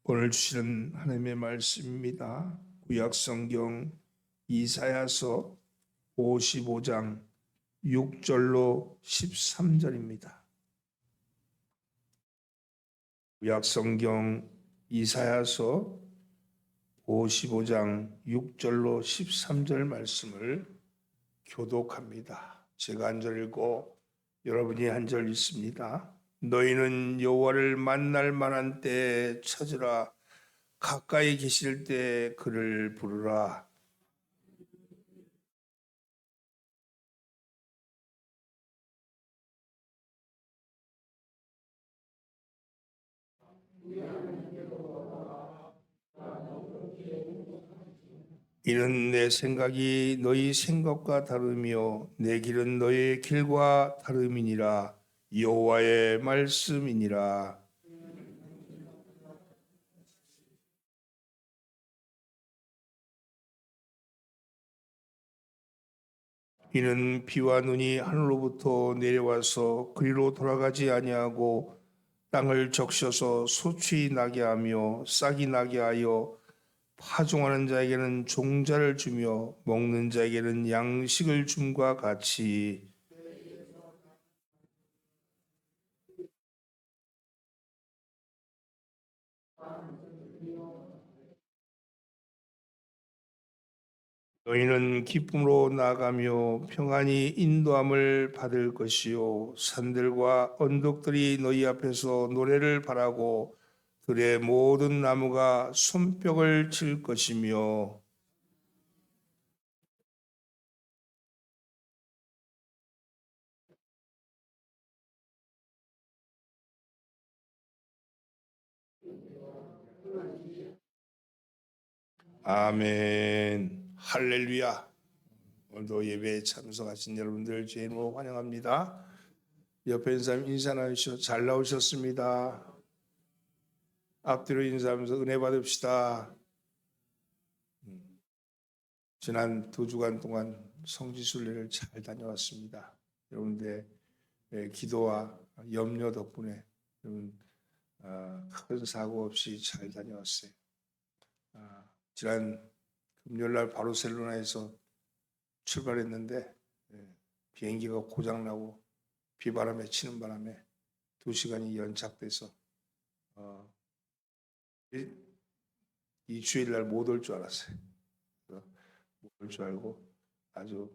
오늘 주시는 하나님의 말씀입니다. 구약성경 이사야서 55장 6절로 13절입니다. 구약성경 이사야서 55장 6절로 13절 말씀을 교독합니다. 제가 한 절 읽고 여러분이 한 절 읽습니다. 너희는 여호와를 만날 만한 때에 찾으라. 가까이 계실 때 그를 부르라. 이는 내 생각이 너희 생각과 다르며 내 길은 너희의 길과 다름이니라. 여호와의 말씀이니라. 이는 비와 눈이 하늘로부터 내려와서 그리로 돌아가지 아니하고 땅을 적셔서 소출이 나게 하며 싹이 나게 하여 파종하는 자에게는 종자를 주며 먹는 자에게는 양식을 줌과 같이 너희는 기쁨으로 나아가며 평안히 인도함을 받을 것이요 산들과 언덕들이 너희 앞에서 노래를 바라고 들의 모든 나무가 손뼉을 칠 것이며 아멘. 할렐루야. 오늘도 예배에 참석하신 여러분들 주님으로 환영합니다. 옆에 있는 사람 인사 나누시오. 잘 나오셨습니다. 앞뒤로 인사하면서 은혜 받읍시다. 지난 2주간 동안 성지순례를 잘 다녀왔습니다. 여러분들의 기도와 염려 덕분에 여러분 큰 사고 없이 잘 다녀왔어요. 지난 금요일날 바르셀로나에서 출발했는데 비행기가 고장나고 비바람에 치는 바람에 2시간이 연착돼서 이 주일날 못 올 줄 알았어요. 못 올 줄 알고 아주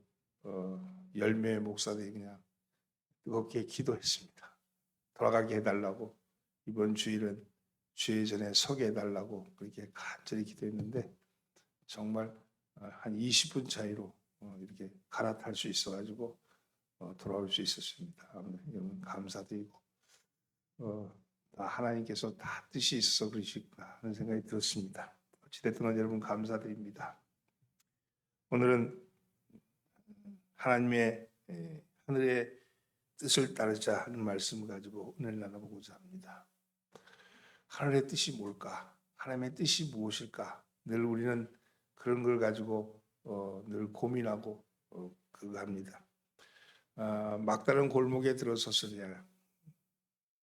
열매의 목사들이 그냥 뜨겁게 기도했습니다. 돌아가게 해달라고 이번 주일은 주일 전에 서게 해달라고 그렇게 간절히 기도했는데 정말 한 20분 차이로 이렇게 갈아탈 수 있어가지고 돌아올 수 있었습니다. 여러분 감사드리고 다 하나님께서 다 뜻이 있어서 그러시구나 하는 생각이 들었습니다. 어찌됐든 여러분 감사드립니다. 오늘은 하나님의 하늘의 뜻을 따르자 하는 말씀을 가지고 은혜를 나눠보고자 합니다. 하늘의 뜻이 뭘까? 하나님의 뜻이 무엇일까? 늘 우리는 그런 걸 가지고 늘 고민하고 그거 합니다. 막다른 골목에 들어서서야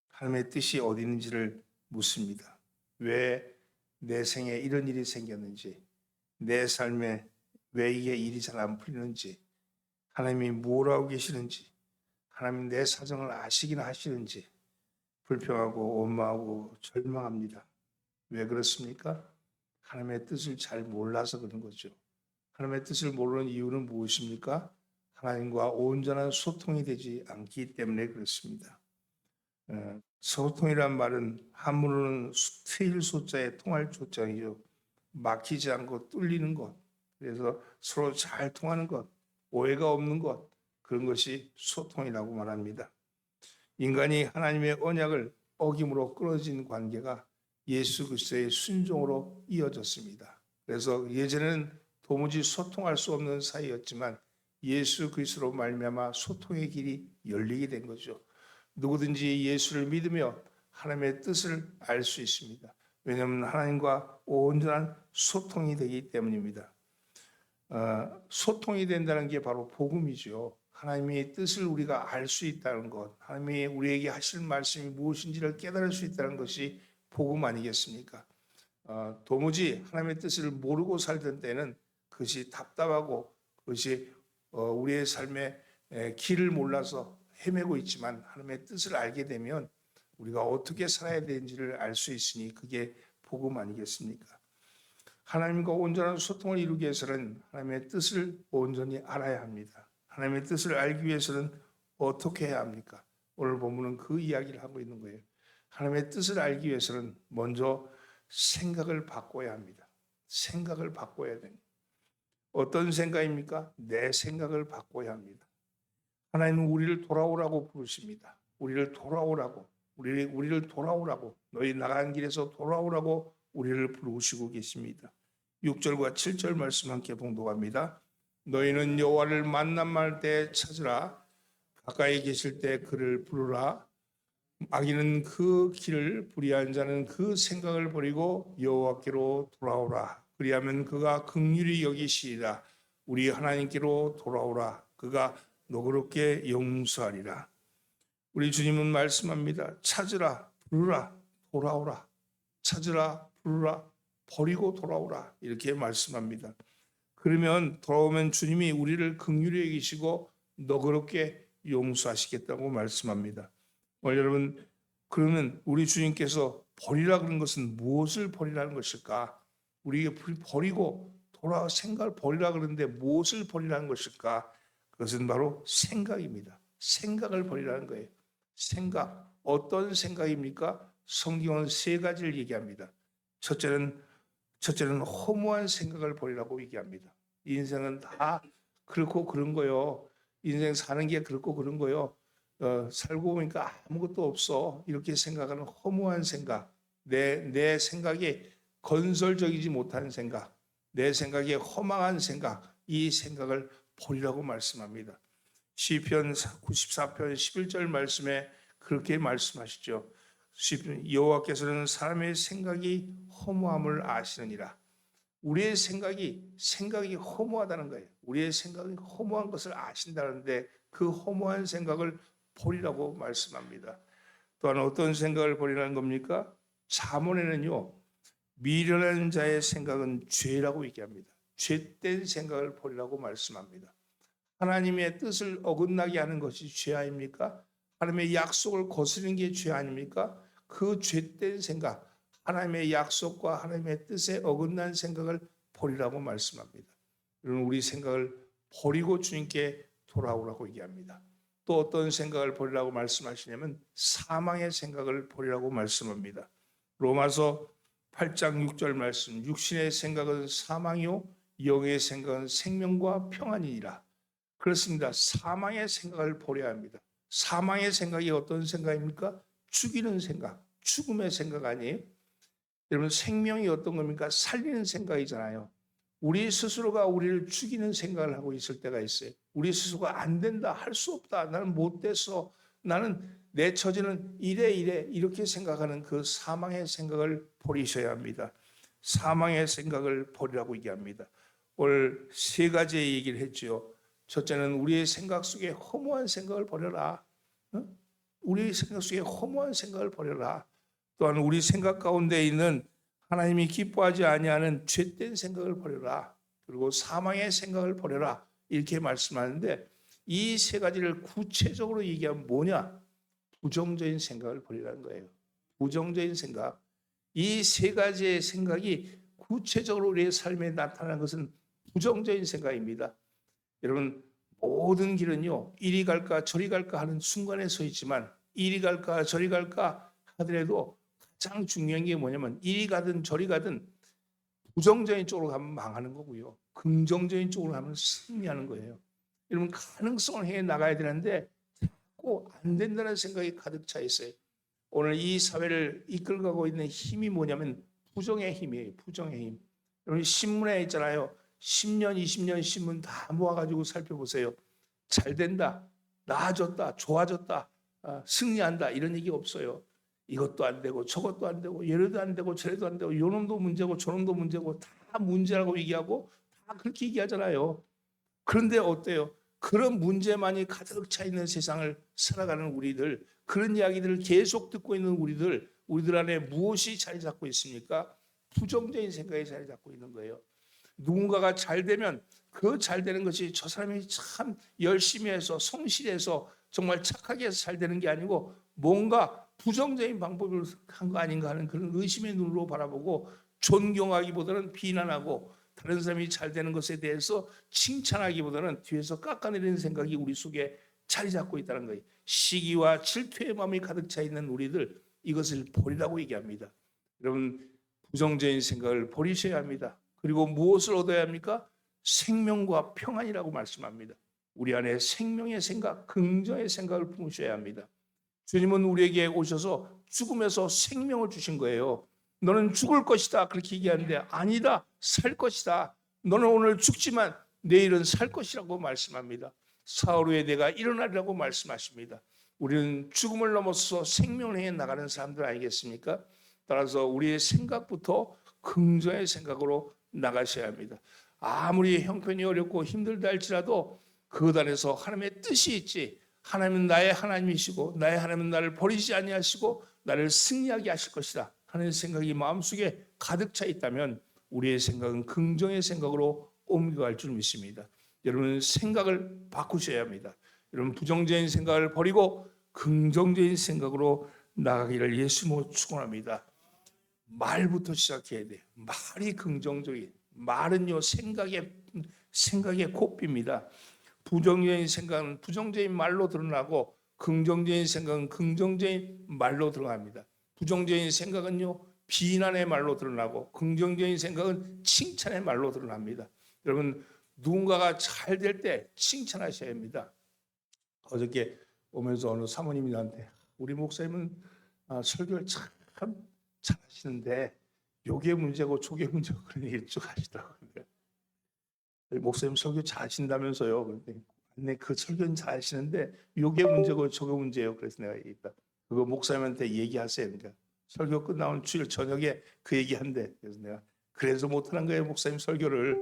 하나님의 뜻이 어디 있는지를 묻습니다. 왜 내 생에 이런 일이 생겼는지, 내 삶에 왜 이게 일이 잘 안 풀리는지, 하나님이 뭘 하고 계시는지, 하나님 내 사정을 아시긴 하시는지 불평하고 원망하고 절망합니다. 왜 그렇습니까? 하나님의 뜻을 잘 몰라서 그런 거죠. 하나님의 뜻을 모르는 이유는 무엇입니까? 하나님과 온전한 소통이 되지 않기 때문에 그렇습니다. 소통이란 말은 한문으로는 트일 소자에 통할 조자이죠. 막히지 않고 뚫리는 것, 그래서 서로 잘 통하는 것, 오해가 없는 것, 그런 것이 소통이라고 말합니다. 인간이 하나님의 언약을 어김으로 끊어진 관계가 예수 그리스도의 순종으로 이어졌습니다. 그래서 예전에는 도무지 소통할 수 없는 사이였지만 예수 그리스도로 말미암아 소통의 길이 열리게 된 거죠. 누구든지 예수를 믿으며 하나님의 뜻을 알 수 있습니다. 왜냐하면 하나님과 온전한 소통이 되기 때문입니다. 소통이 된다는 게 바로 복음이죠. 하나님의 뜻을 우리가 알 수 있다는 것, 하나님이 우리에게 하실 말씀이 무엇인지를 깨달을 수 있다는 것이 복음 아니겠습니까? 도무지 하나님의 뜻을 모르고 살던 때는 그것이 답답하고 그것이 우리의 삶의 길을 몰라서 헤매고 있지만 하나님의 뜻을 알게 되면 우리가 어떻게 살아야 되는지를 알 수 있으니 그게 복음 아니겠습니까? 하나님과 온전한 소통을 이루기 위해서는 하나님의 뜻을 온전히 알아야 합니다. 하나님의 뜻을 알기 위해서는 어떻게 해야 합니까? 오늘 본문은 그 이야기를 하고 있는 거예요. 하나님의 뜻을 알기 위해서는 먼저 생각을 바꿔야 합니다. 생각을 바꿔야 됩니다. 어떤 생각입니까? 내 생각을 바꿔야 합니다. 하나님은 우리를 돌아오라고 부르십니다. 우리를 돌아오라고, 우리를 돌아오라고, 너희 나간 길에서 돌아오라고 우리를 부르시고 계십니다. 6절과 7절 말씀 함께 봉독합니다. 너희는 여호와를 만남할 때 찾으라. 가까이 계실 때 그를 부르라. 악인은 그 길을 불의한 자는 그 생각을 버리고 여호와께로 돌아오라. 그리하면 그가 긍휼히 여기시리라. 우리 하나님께로 돌아오라. 그가 너그럽게 용서하리라. 우리 주님은 말씀합니다. 찾으라, 부르라, 돌아오라. 찾으라, 부르라, 버리고 돌아오라. 이렇게 말씀합니다. 그러면 돌아오면 주님이 우리를 긍휼히 여기시고 너그럽게 용서하시겠다고 말씀합니다. 여러분, 그러면 우리 주님께서 버리라 그런 것은 무엇을 버리라는 것일까? 우리에게 버리고 돌아와 생각을 버리라 그러는데 무엇을 버리라는 것일까? 그것은 바로 생각입니다. 생각을 버리라는 거예요. 생각, 어떤 생각입니까? 성경은 세 가지를 얘기합니다. 첫째는 허무한 생각을 버리라고 얘기합니다. 인생은 다 그렇고 그런 거요. 인생 사는 게 그렇고 그런 거요. 살고 보니까 아무것도 없어. 이렇게 생각하는 허무한 생각, 내 생각이 건설적이지 못한 생각, 내 생각이 허망한 생각, 이 생각을 버리라고 말씀합니다. 시편 94편 11절 말씀에 그렇게 말씀하시죠. 여호와께서는 사람의 생각이 허무함을 아시느니라. 우리의 생각이 허무하다는 거예요. 우리의 생각이 허무한 것을 아신다는데 그 허무한 생각을 버리라고 말씀합니다. 또한 어떤 생각을 버리라는 겁니까? 잠언에는요, 미련한 자의 생각은 죄라고 얘기합니다. 죄된 생각을 버리라고 말씀합니다. 하나님의 뜻을 어긋나게 하는 것이 죄 아닙니까? 하나님의 약속을 거스르는 게 죄 아닙니까? 그 죄된 생각, 하나님의 약속과 하나님의 뜻에 어긋난 생각을 버리라고 말씀합니다. 우리 생각을 버리고 주님께 돌아오라고 얘기합니다. 또 어떤 생각을 버리라고 말씀하시냐면 사망의 생각을 버리라고 말씀합니다. 로마서 8장 6절 말씀, 육신의 생각은 사망이요 영의 생각은 생명과 평안이니라. 그렇습니다. 사망의 생각을 버려야 합니다. 사망의 생각이 어떤 생각입니까? 죽이는 생각, 죽음의 생각 아니에요? 여러분, 생명이 어떤 겁니까? 살리는 생각이잖아요. 우리 스스로가 우리를 죽이는 생각을 하고 있을 때가 있어요. 우리 스스로가 안 된다, 할 수 없다, 나는 못 됐어, 나는 내 처지는 이래 이렇게 생각하는 그 사망의 생각을 버리셔야 합니다. 사망의 생각을 버리라고 얘기합니다. 오늘 세 가지의 얘기를 했죠. 첫째는 우리의 생각 속에 허무한 생각을 버려라. 우리의 생각 속에 허무한 생각을 버려라. 또한 우리 생각 가운데 있는 하나님이 기뻐하지 아니하는 죄된 생각을 버려라. 그리고 사망의 생각을 버려라. 이렇게 말씀하는데 이 세 가지를 구체적으로 얘기하면 뭐냐? 부정적인 생각을 버리라는 거예요. 부정적인 생각. 이 세 가지의 생각이 구체적으로 우리의 삶에 나타나는 것은 부정적인 생각입니다. 여러분, 모든 길은요, 이리 갈까 저리 갈까 하는 순간에 서 있지만 이리 갈까 저리 갈까 하더라도 가장 중요한 게 뭐냐면 이리 가든 저리 가든 부정적인 쪽으로 가면 망하는 거고요. 긍정적인 쪽으로 가면 승리하는 거예요. 여러분, 가능성을 해 나가야 되는데 꼭 안 된다는 생각이 가득 차 있어요. 오늘 이 사회를 이끌어가고 있는 힘이 뭐냐면 부정의 힘이에요. 부정의 힘. 여러분, 신문에 있잖아요. 10년, 20년 신문 다 모아가지고 살펴보세요. 잘 된다, 나아졌다, 좋아졌다, 승리한다 이런 얘기 없어요. 이것도 안 되고 저것도 안 되고 얘래도 안 되고 저래도 안 되고 요놈도 문제고 저놈도 문제고 다 문제라고 얘기하고 다 그렇게 얘기하잖아요. 그런데 어때요? 그런 문제만이 가득 차 있는 세상을 살아가는 우리들, 그런 이야기들을 계속 듣고 있는 우리들 안에 무엇이 자리 잡고 있습니까? 부정적인 생각이 자리 잡고 있는 거예요. 누군가가 잘 되면 그 잘 되는 것이 저 사람이 참 열심히 해서 성실해서 정말 착하게 해서 잘 되는 게 아니고 뭔가 부정적인 방법을 한 거 아닌가 하는 그런 의심의 눈으로 바라보고 존경하기보다는 비난하고 다른 사람이 잘 되는 것에 대해서 칭찬하기보다는 뒤에서 깎아내리는 생각이 우리 속에 자리 잡고 있다는 거예요. 시기와 질투의 마음이 가득 차 있는 우리들, 이것을 버리라고 얘기합니다. 여러분, 부정적인 생각을 버리셔야 합니다. 그리고 무엇을 얻어야 합니까? 생명과 평안이라고 말씀합니다. 우리 안에 생명의 생각, 긍정의 생각을 품으셔야 합니다. 주님은 우리에게 오셔서 죽음에서 생명을 주신 거예요. 너는 죽을 것이다 그렇게 얘기하는데 아니다, 살 것이다. 너는 오늘 죽지만 내일은 살 것이라고 말씀합니다. 사흘 후에 내가 일어나리라고 말씀하십니다. 우리는 죽음을 넘어서 생명을 향해 나가는 사람들 아니겠습니까? 따라서 우리의 생각부터 긍정의 생각으로 나가셔야 합니다. 아무리 형편이 어렵고 힘들다 할지라도 그것 안에서 하나님의 뜻이 있지. 하나님은 나의 하나님이시고 나의 하나님은 나를 버리지 아니하시고 나를 승리하게 하실 것이다 하는 생각이 마음속에 가득 차 있다면 우리의 생각은 긍정의 생각으로 옮겨갈 줄 믿습니다. 여러분, 생각을 바꾸셔야 합니다. 여러분, 부정적인 생각을 버리고 긍정적인 생각으로 나가기를 예수님으로 축원합니다. 말부터 시작해야 돼요. 말이 긍정적인, 말은요 생각의 고삐입니다. 부정적인 생각은 부정적인 말로 드러나고 긍정적인 생각은 긍정적인 말로 들어갑니다. 부정적인 생각은요 비난의 말로 드러나고 긍정적인 생각은 칭찬의 말로 드러납니다. 여러분, 누군가가 잘 될 때 칭찬하셔야 합니다. 어저께 오면서 어느 사모님이 나한테 우리 목사님은 설교를 참 잘하시는데 요게 문제고 저게 문제고 그런 얘기를 쭉 하시더라고요. 목사님 설교 잘하신다면서요. 그런데 네, 그 설교는 잘하시는데 요게 문제고 저게 문제예요. 그래서 내가 얘기했다. 그거 목사님한테 얘기하세요. 그러니까 설교 끝나온 주일 저녁에 그 얘기한대. 그래서 내가 그래서 못하는 거예요. 목사님 설교를.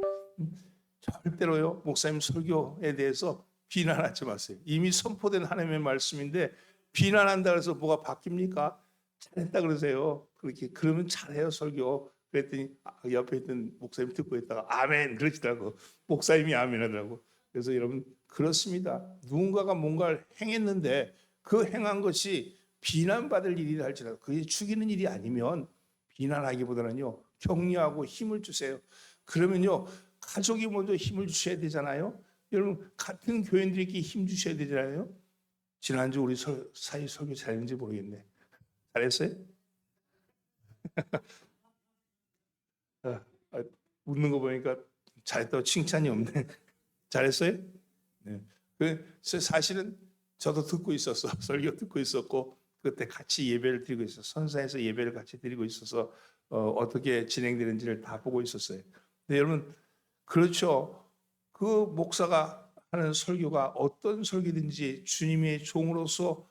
절대로요. 목사님 설교에 대해서 비난하지 마세요. 이미 선포된 하나님의 말씀인데 비난한다 그래서 뭐가 바뀝니까? 잘했다 그러세요. 그렇게 그러면 잘해요 설교. 그랬더니 옆에 있던 목사님 듣고 있다가 아멘 그러시더라고. 목사님이 아멘 하더라고. 그래서 여러분 그렇습니다. 누군가가 뭔가를 행했는데 그 행한 것이 비난받을 일이라 할지라도 그게 죽이는 일이 아니면 비난하기보다는요 격려하고 힘을 주세요. 그러면요 가족이 먼저 힘을 주셔야 되잖아요. 여러분 같은 교인들에게 힘 주셔야 되잖아요. 지난주 우리 사이 설교 잘했는지 모르겠네. 잘했어요? 웃는 거 보니까 잘했다고 칭찬이 없네. 잘했어요? 네. 사실은 저도 듣고 있었어. 설교 듣고 있었고 그때 같이 예배를 드리고 있었어. 선사에서 예배를 같이 드리고 있어서 어떻게 진행되는지를 다 보고 있었어요. 근데 여러분 그렇죠. 그 목사가 하는 설교가 어떤 설교든지 주님의 종으로서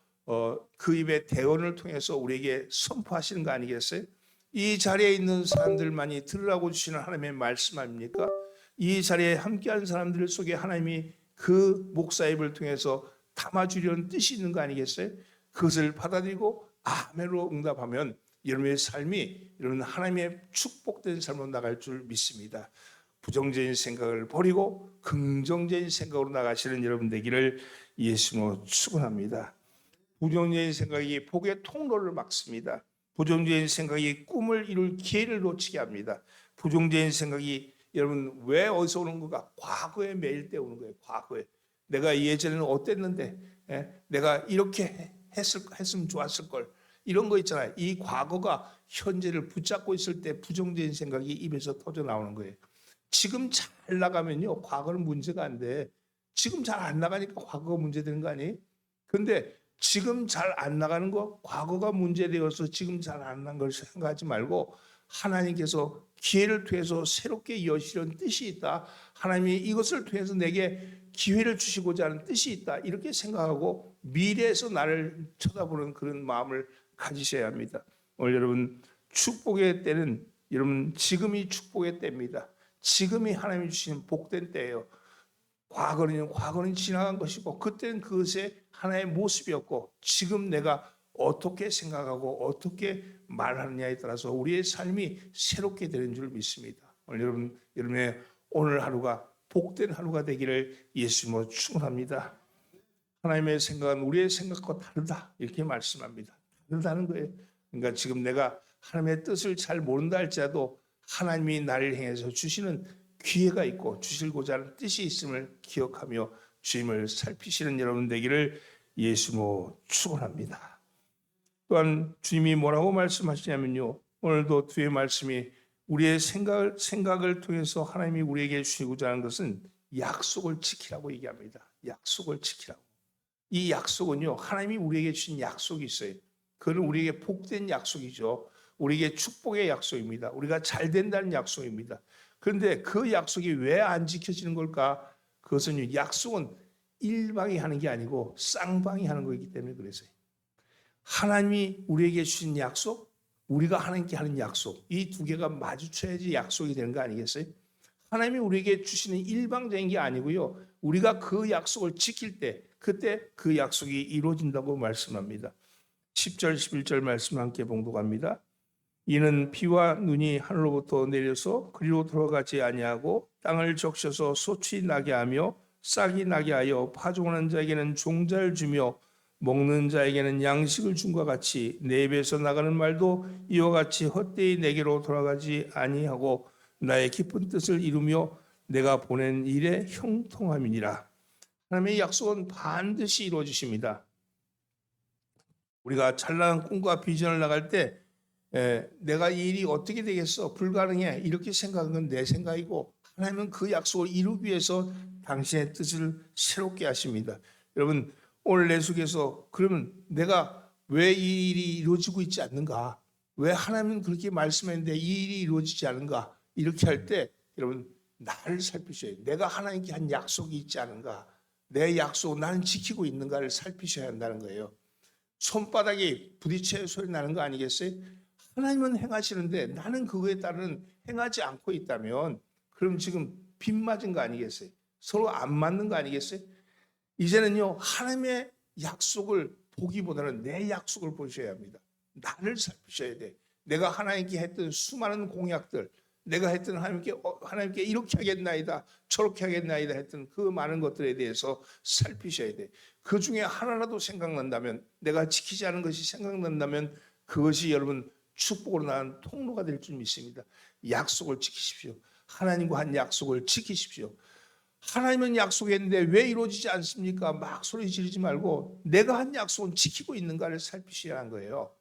그 입의 대언을 통해서 우리에게 선포하시는 거 아니겠어요? 이 자리에 있는 사람들만이 들으라고 주시는 하나님의 말씀 아닙니까? 이 자리에 함께하는 사람들 속에 하나님이 그 목사 입을 통해서 담아주려는 뜻이 있는 거 아니겠어요? 그것을 받아들이고 아멘으로 응답하면 여러분의 삶이 여러분 하나님의 축복된 삶으로 나갈 줄 믿습니다. 부정적인 생각을 버리고 긍정적인 생각으로 나가시는 여러분 되기를 예수님으로 축원합니다. 부정적인 생각이 복의 통로를 막습니다. 부정적인 생각이 꿈을 이룰 기회를 놓치게 합니다. 부정적인 생각이 여러분 왜 어디서 오는 건가? 과거에 매일 때 오는 거예요. 과거에 내가 예전에는 어땠는데 내가 이렇게 했으면 좋았을 걸 이런 거 있잖아요. 이 과거가 현재를 붙잡고 있을 때 부정적인 생각이 입에서 터져 나오는 거예요. 지금 잘 나가면요 과거는 문제가 안 돼. 지금 잘 안 나가니까 과거가 문제되는 거 아니에요? 근데 지금 잘 안 나가는 거 과거가 문제되어서 지금 잘 안 나간 걸 생각하지 말고 하나님께서 기회를 통해서 새롭게 여시려는 뜻이 있다. 하나님이 이것을 통해서 내게 기회를 주시고자 하는 뜻이 있다. 이렇게 생각하고 미래에서 나를 쳐다보는 그런 마음을 가지셔야 합니다. 오늘 여러분 축복의 때는 여러분 지금이 축복의 때입니다. 지금이 하나님이 주시는 복된 때예요. 과거는 지나간 것이고 그때는 그것의 하나의 모습이었고 지금 내가 어떻게 생각하고 어떻게 말하느냐에 따라서 우리의 삶이 새롭게 되는 줄 믿습니다. 오늘 여러분의 오늘 하루가 복된 하루가 되기를 예수님으로 축원합니다. 하나님의 생각은 우리의 생각과 다르다 이렇게 말씀합니다. 다르다는 거예요. 그러니까 지금 내가 하나님의 뜻을 잘 모른다 할지라도 하나님이 나를 향해서 주시는 기회가 있고 주시고자 하는 뜻이 있음을 기억하며 주님을 살피시는 여러분 되기를 예수로 축원합니다. 또한 주님이 뭐라고 말씀하시냐면요. 오늘도 뒤에 말씀이 우리의 생각을 통해서 하나님이 우리에게 주시고자 하는 것은 약속을 지키라고 얘기합니다. 약속을 지키라고. 이 약속은요. 하나님이 우리에게 주신 약속이 있어요. 그는 우리에게 복된 약속이죠. 우리에게 축복의 약속입니다. 우리가 잘 된다는 약속입니다. 그런데 그 약속이 왜 안 지켜지는 걸까? 그것은 약속은 일방이 하는 게 아니고 쌍방이 하는 거기 때문에 그래서요. 하나님이 우리에게 주신 약속, 우리가 하나님께 하는 약속, 이 두 개가 마주쳐야지 약속이 되는 거 아니겠어요? 하나님이 우리에게 주시는 일방적인 게 아니고요. 우리가 그 약속을 지킬 때, 그때 그 약속이 이루어진다고 말씀합니다. 10절, 11절 말씀 함께 봉독합니다. 이는 비와 눈이 하늘로부터 내려서 그리로 돌아가지 아니하고 땅을 적셔서 소출이 나게 하며 싹이 나게 하여 파종하는 자에게는 종자를 주며 먹는 자에게는 양식을 준과 같이 내 입에서 나가는 말도 이와 같이 헛되이 내게로 돌아가지 아니하고 나의 깊은 뜻을 이루며 내가 보낸 일에 형통함이니라. 하나님의 약속은 반드시 이루어지십니다. 우리가 찬란한 꿈과 비전을 나갈 때 내가 이 일이 어떻게 되겠어? 불가능해. 이렇게 생각한 건 내 생각이고 하나님은 그 약속을 이루기 위해서 당신의 뜻을 새롭게 하십니다. 여러분 오늘 내 속에서 그러면 내가 왜 이 일이 이루어지고 있지 않는가? 왜 하나님은 그렇게 말씀했는데 이 일이 이루어지지 않은가? 이렇게 할 때 여러분 나를 살피셔야 돼요. 내가 하나님께 한 약속이 있지 않은가? 내 약속 나는 지키고 있는가를 살피셔야 한다는 거예요. 손바닥이 부딪혀야 소리 나는 거 아니겠어요? 하나님은 행하시는데 나는 그거에 따른 행하지 않고 있다면 그럼 지금 빗 맞은 거 아니겠어요? 서로 안 맞는 거 아니겠어요? 이제는요 하나님의 약속을 보기보다는 내 약속을 보셔야 합니다. 나를 살피셔야 돼. 내가 하나님께 했던 수많은 공약들, 내가 했던 하나님께 이렇게 하겠나이다, 저렇게 하겠나이다 했던 그 많은 것들에 대해서 살피셔야 돼. 그 중에 하나라도 생각난다면, 내가 지키지 않은 것이 생각난다면 그것이 여러분 축복으로 나간 통로가 될 줄 믿습니다. 약속을 지키십시오. 하나님과 한 약속을 지키십시오. 하나님은 약속했는데 왜 이루어지지 않습니까? 막 소리 지르지 말고 내가 한 약속은 지키고 있는가를 살피셔야 하는 거예요.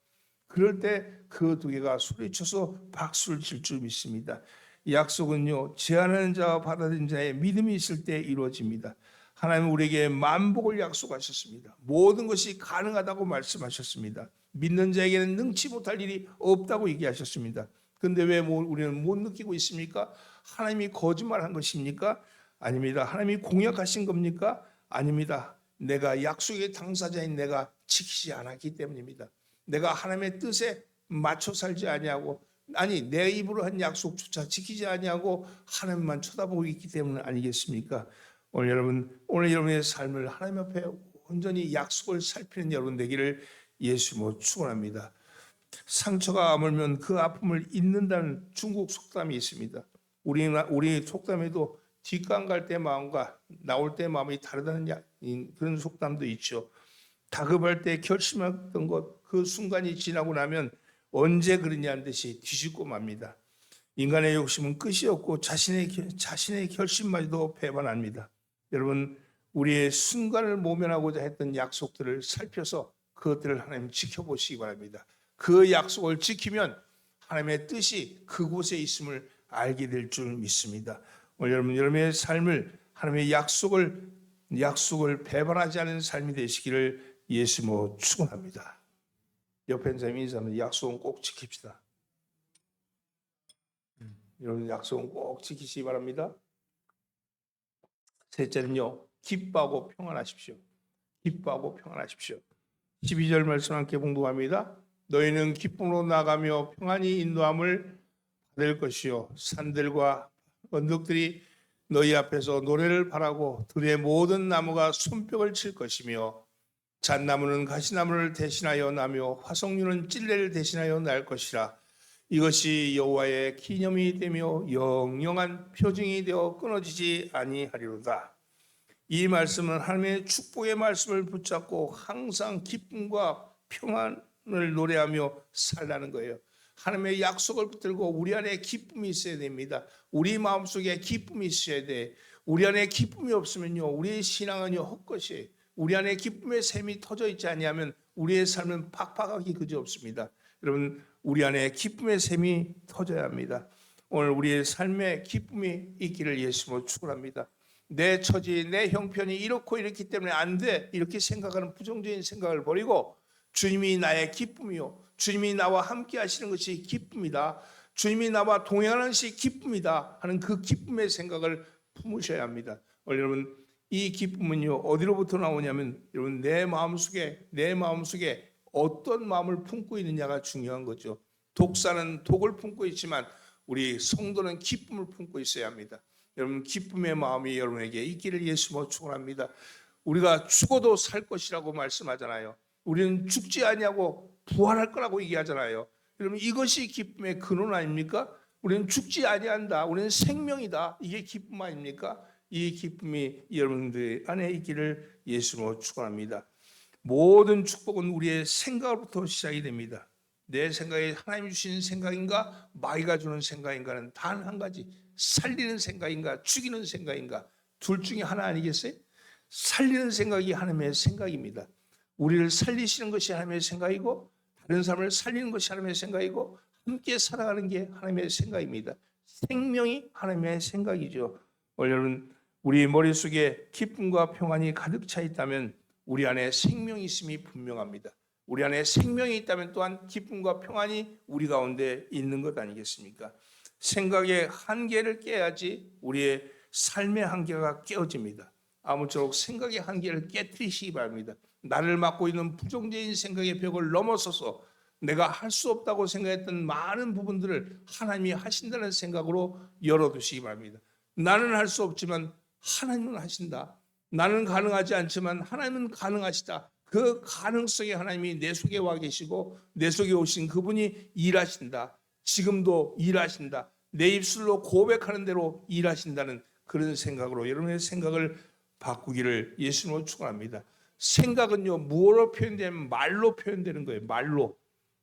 그럴 때 그 두 개가 소리쳐서 박수를 칠 줄 믿습니다. 약속은요 제안하는 자와 받아들인 자의 믿음이 있을 때 이루어집니다. 하나님은 우리에게 만복을 약속하셨습니다. 모든 것이 가능하다고 말씀하셨습니다. 믿는 자에게는 능치 못할 일이 없다고 얘기하셨습니다. 그런데 왜 우리는 못 느끼고 있습니까? 하나님이 거짓말한 것입니까? 아닙니다. 하나님이 공약하신 겁니까? 아닙니다. 내가 약속의 당사자인 내가 지키지 않았기 때문입니다. 내가 하나님의 뜻에 맞춰 살지 아니하고 내 입으로 한 약속조차 지키지 아니하고 하나님만 쳐다보고 있기 때문 아니겠습니까? 오늘 여러분의 삶을 하나님 앞에 온전히 약속을 살피는 여러분 되기를 예수님으로 축원합니다. 상처가 아물면 그 아픔을 잊는다는 중국 속담이 있습니다. 우리 속담에도 뒷강 갈 때 마음과 나올 때 마음이 다르다는 그런 속담도 있죠. 다급할 때 결심했던 것 그 순간이 지나고 나면 언제 그러냐는 듯이 뒤집고 맙니다. 인간의 욕심은 끝이 없고 자신의 결심마저도 배반합니다. 여러분 우리의 순간을 모면하고자 했던 약속들을 살펴서 그것들을 하나님 지켜보시기 바랍니다. 그 약속을 지키면 하나님의 뜻이 그곳에 있음을 알게 될 줄 믿습니다. 오늘 여러분의 삶을 하나님의 약속을 배반하지 않은 삶이 되시기를 예수로 축원합니다. 옆에 있는 사람이 인사하면 약속은 꼭 지킵시다. 여러분 약속은 꼭 지키시기 바랍니다. 셋째는요, 기뻐하고 평안하십시오. 기뻐하고 평안하십시오. 12절 말씀 함께 봉독합니다. 너희는 기쁨으로 나가며 평안히 인도함을 받을 것이요 산들과 언덕들이 너희 앞에서 노래를 바라고 들의 모든 나무가 손뼉을 칠 것이며 잣나무는 가시나무를 대신하여 나며 화석류는 찔레를 대신하여 날 것이라. 이것이 여호와의 기념이 되며 영영한 표징이 되어 끊어지지 아니하리로다. 이 말씀은 하나님의 축복의 말씀을 붙잡고 항상 기쁨과 평안을 노래하며 살라는 거예요. 하나님의 약속을 붙들고 우리 안에 기쁨이 있어야 됩니다. 우리 마음속에 기쁨이 있어야 돼. 우리 안에 기쁨이 없으면요, 우리의 신앙은요 헛것이에요. 우리 안에 기쁨의 샘이 터져 있지 아니하면 우리의 삶은 팍팍하기 그지없습니다. 여러분, 우리 안에 기쁨의 샘이 터져야 합니다. 오늘 우리의 삶에 기쁨이 있기를 예수님으로 축원합니다. 내 처지, 내 형편이 이렇고 이렇기 때문에 안 돼, 이렇게 생각하는 부정적인 생각을 버리고 주님이 나의 기쁨이요, 주님이 나와 함께 하시는 것이 기쁨이다, 주님이 나와 동행하는 것이 기쁨이다 하는 그 기쁨의 생각을 품으셔야 합니다. 여러분, 이 기쁨은요 어디로부터 나오냐면 여러분 내 마음속에 어떤 마음을 품고 있느냐가 중요한 거죠. 독사는 독을 품고 있지만 우리 성도는 기쁨을 품고 있어야 합니다. 여러분, 기쁨의 마음이 여러분에게 있기를 예수로 축원합니다. 우리가 죽어도 살 것이라고 말씀하잖아요. 우리는 죽지 아니하고 부활할 거라고 얘기하잖아요. 여러분, 이것이 기쁨의 근원 아닙니까? 우리는 죽지 아니한다, 우리는 생명이다, 이게 기쁨 아닙니까? 이 기쁨이 여러분들 안에 있기를 예수로 축원합니다. 모든 축복은 우리의 생각으로부터 시작이 됩니다. 내 생각이 하나님 주시는 생각인가, 마귀가 주는 생각인가는 단 한 가지, 살리는 생각인가 죽이는 생각인가, 둘 중에 하나 아니겠어요? 살리는 생각이 하나님의 생각입니다. 우리를 살리시는 것이 하나님의 생각이고 다른 사람을 살리는 것이 하나님의 생각이고 함께 살아가는 게 하나님의 생각입니다. 생명이 하나님의 생각이죠. 여러분, 우리 머릿속에 기쁨과 평안이 가득 차 있다면 우리 안에 생명이 있음이 분명합니다. 우리 안에 생명이 있다면 또한 기쁨과 평안이 우리 가운데 있는 것 아니겠습니까? 생각의 한계를 깨야지 우리의 삶의 한계가 깨어집니다. 아무쪼록 생각의 한계를 깨트리시기 바랍니다. 나를 막고 있는 부정적인 생각의 벽을 넘어서서 내가 할 수 없다고 생각했던 많은 부분들을 하나님이 하신다는 생각으로 열어두시기 바랍니다. 나는 할 수 없지만 하나님은 하신다. 나는 가능하지 않지만 하나님은 가능하시다. 그 가능성에 하나님이 내 속에 와 계시고 내 속에 오신 그분이 일하신다. 지금도 일하신다. 내 입술로 고백하는 대로 일하신다는 그런 생각으로 여러분의 생각을 바꾸기를 예수님으로 축원합니다. 생각은요 무엇으로 표현되면 말로 표현되는 거예요. 말로.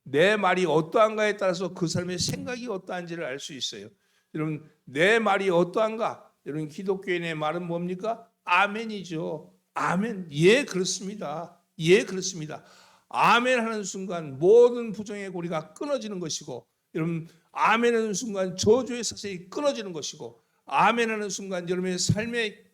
내 말이 어떠한가에 따라서 그 사람의 생각이 어떠한지를 알 수 있어요. 여러분, 내 말이 어떠한가? 여러분, 기독교인의 말은 뭡니까? 아멘이죠. 아멘. 예, 그렇습니다. 예, 그렇습니다. 아멘 하는 순간 모든 부정의 고리가 끊어지는 것이고, 여러분, 아멘 하는 순간 저주의 사슬이 끊어지는 것이고, 아멘 하는 순간 여러분의 삶의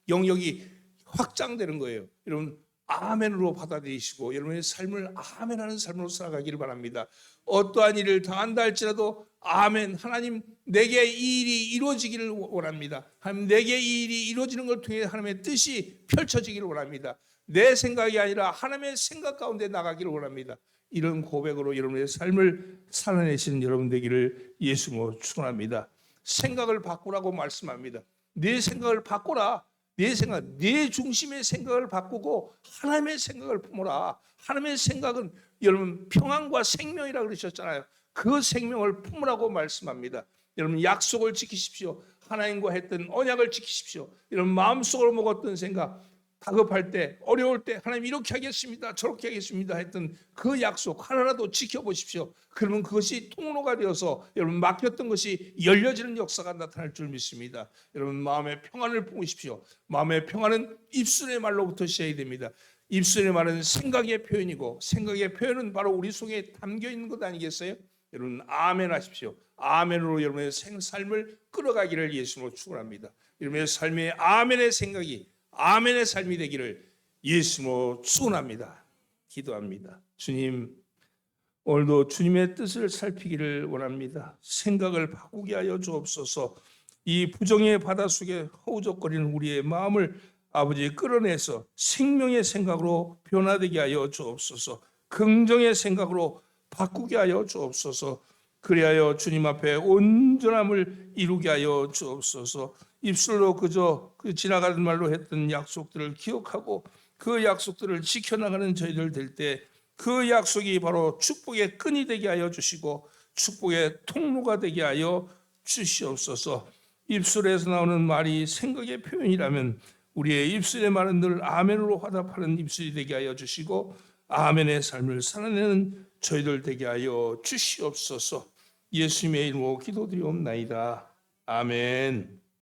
영역이 확장되는 거예요. 여러분, 아멘으로 받아들이시고 여러분의 삶을 아멘하는 삶으로 살아가기를 바랍니다. 어떠한 일을 당한다 할지라도 아멘, 하나님 내게 이 일이 이루어지기를 원합니다. 하나님 내게 이 일이 이루어지는 걸 통해 하나님의 뜻이 펼쳐지기를 원합니다. 내 생각이 아니라 하나님의 생각 가운데 나가기를 원합니다. 이런 고백으로 여러분의 삶을 살아내시는 여러분 되기를 예수로 축원합니다. 생각을 바꾸라고 말씀합니다. 내 생각을 바꾸라. 내 생각, 내 중심의 생각을 바꾸고 하나님의 생각을 품어라. 하나님의 생각은 여러분 평안과 생명이라고 그러셨잖아요. 그 생명을 품으라고 말씀합니다. 여러분, 약속을 지키십시오. 하나님과 했던 언약을 지키십시오. 여러분, 마음속으로 먹었던 생각, 다급할 때, 어려울 때 하나님 이렇게 하겠습니다, 저렇게 하겠습니다 했던 그 약속 하나라도 지켜보십시오. 그러면 그것이 통로가 되어서 여러분 막혔던 것이 열려지는 역사가 나타날 줄 믿습니다. 여러분, 마음의 평안을 품으십시오. 마음의 평안은 입술의 말로부터 시작이 됩니다. 입술의 말은 생각의 표현이고 생각의 표현은 바로 우리 속에 담겨 있는 것 아니겠어요? 여러분, 아멘 하십시오. 아멘으로 여러분의 삶을 끌어가기를 예수로 축원합니다. 여러분의 삶의 아멘의 생각이 아멘의 삶이 되기를 예수로 축원합니다. 기도합니다. 주님, 오늘도 주님의 뜻을 살피기를 원합니다. 생각을 바꾸게 하여 주옵소서. 이 부정의 바다 속에 허우적거리는 우리의 마음을 아버지 끌어내서 생명의 생각으로 변화되게 하여 주옵소서. 긍정의 생각으로 바꾸게 하여 주옵소서. 그리하여 주님 앞에 온전함을 이루게 하여 주옵소서. 입술로 그저 지나가는 말로 했던 약속들을 기억하고 그 약속들을 지켜나가는 저희들 될 때 그 약속이 바로 축복의 끈이 되게 하여 주시고 축복의 통로가 되게 하여 주시옵소서. 입술에서 나오는 말이 생각의 표현이라면 우리의 입술의 말은 늘 아멘으로 화답하는 입술이 되게 하여 주시고 아멘의 삶을 살아내는 저희들 되게 하여 주시옵소서. 예수님의 이름으로 기도드리옵나이다. 아멘.